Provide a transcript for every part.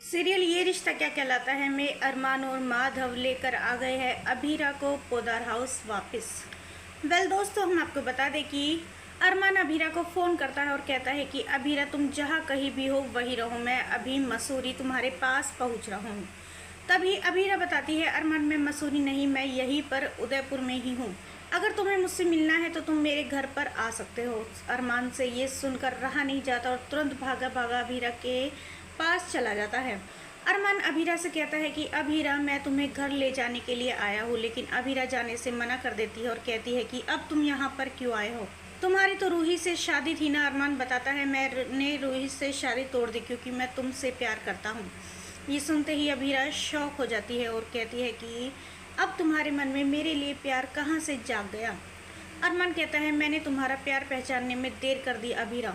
Serial ये रिश्ता क्या कहलाता है में अरमान और माधव लेकर आ गए हैं अभीरा को पोदार हाउस वापस। दोस्तों, हम आपको बता दें कि अरमान अभीरा को फ़ोन करता है और कहता है कि अभीरा तुम जहाँ कहीं भी हो वहीं रहो, मैं अभी मसूरी तुम्हारे पास पहुँच रहा हूँ। तभी अभीरा बताती है अरमान मैं मसूरी नहीं, मैं यहीं पर उदयपुर में ही हूँ, अगर तुम्हें मुझसे मिलना है तो तुम मेरे घर पर आ सकते हो। अरमान से ये सुनकर रहा नहीं जाता और तुरंत भागा भागा अभीरा के पास चला जाता है। अरमान अभीरा से कहता है कि अभीरा मैं तुम्हें घर ले जाने के लिए आया हूँ, लेकिन अभीरा जाने से मना कर देती है और कहती है कि अब तुम यहाँ पर क्यों आए हो, तुम्हारी तो रूही से शादी थी ना। अरमान बताता है मैंने रूही से शादी तोड़ दी क्योंकि मैं तुमसे प्यार करता हूँ। ये सुनते ही अभीरा शौक हो जाती है और कहती है कि अब तुम्हारे मन में मेरे लिए प्यार कहाँ से जाग गया। अरमान कहता है मैंने तुम्हारा प्यार पहचानने में देर कर दी अभीरा,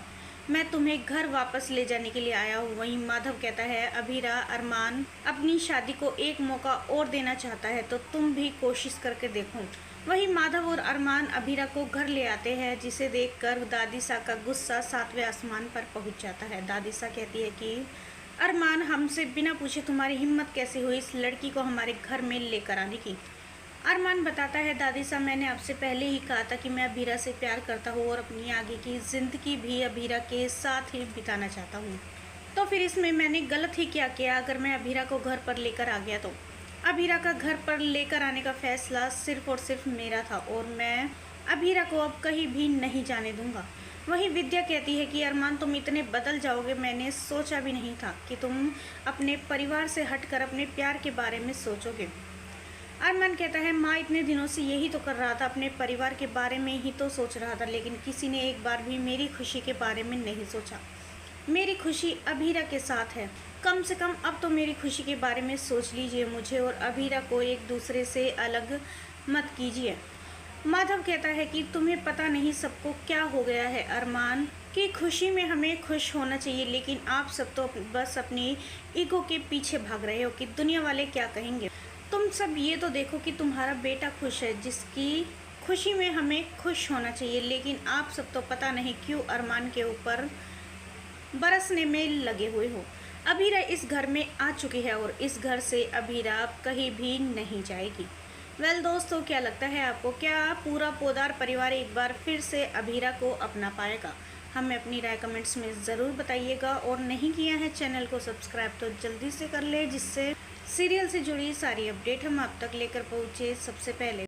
मैं तुम्हें घर वापस ले जाने के लिए आया हूँ। वहीं माधव कहता है अभीरा अरमान अपनी शादी को एक मौका और देना चाहता है तो तुम भी कोशिश करके देखो। वहीं माधव और अरमान अभीरा को घर ले आते हैं, जिसे देखकर दादी सा का गुस्सा 7वें आसमान पर पहुंच जाता है। दादी सा कहती है कि अरमान हमसे बिना पूछे तुम्हारी हिम्मत कैसे हुई इस लड़की को हमारे घर में लेकर आने की। अरमान बताता है दादी साहब मैंने आपसे पहले ही कहा था कि मैं अभीरा से प्यार करता हूँ और अपनी आगे की ज़िंदगी भी अभीरा के साथ ही बिताना चाहता हूँ, तो फिर इसमें मैंने गलत ही क्या किया अगर मैं अभीरा को घर पर लेकर आ गया तो। अभीरा का घर पर लेकर आने का फैसला सिर्फ और सिर्फ मेरा था और मैं अभीरा को अब कहीं भी नहीं जाने दूंगा। वहीं विद्या कहती है कि अरमान तुम इतने बदल जाओगे, मैंने सोचा भी नहीं था कि तुम अपने परिवार से हटकर अपने प्यार के बारे में सोचोगे। अरमान कहता है माँ इतने दिनों से यही तो कर रहा था, अपने परिवार के बारे में ही तो सोच रहा था, लेकिन किसी ने एक बार भी मेरी खुशी के बारे में नहीं सोचा। मेरी खुशी अभीरा के साथ है, कम से कम अब तो मेरी खुशी के बारे में सोच लीजिए, मुझे और अभीरा को एक दूसरे से अलग मत कीजिए। माधव कहता है कि तुम्हें पता नहीं सबको क्या हो गया है, अरमान की खुशी में हमें खुश होना चाहिए, लेकिन आप सब तो बस अपनी ईगो के पीछे भाग रहे हो कि दुनिया वाले क्या कहेंगे। तुम सब ये तो देखो कि तुम्हारा बेटा खुश है, जिसकी खुशी में हमें खुश होना चाहिए, लेकिन आप सब तो पता नहीं क्यों अरमान के ऊपर बरसने में लगे हुए हो। अभीरा इस घर में आ चुकी है और इस घर से अभीरा अब कहीं भी नहीं जाएगी। दोस्तों, क्या लगता है आपको, क्या पूरा पोदार परिवार एक बार फिर से अभीरा को अपना पाएगा? हमें अपनी राय कमेंट्स में ज़रूर बताइएगा और नहीं किया है चैनल को सब्सक्राइब तो जल्दी से कर ले, जिससे सीरियल से जुड़ी सारी अपडेट हम आप तक लेकर पहुँचे सबसे पहले।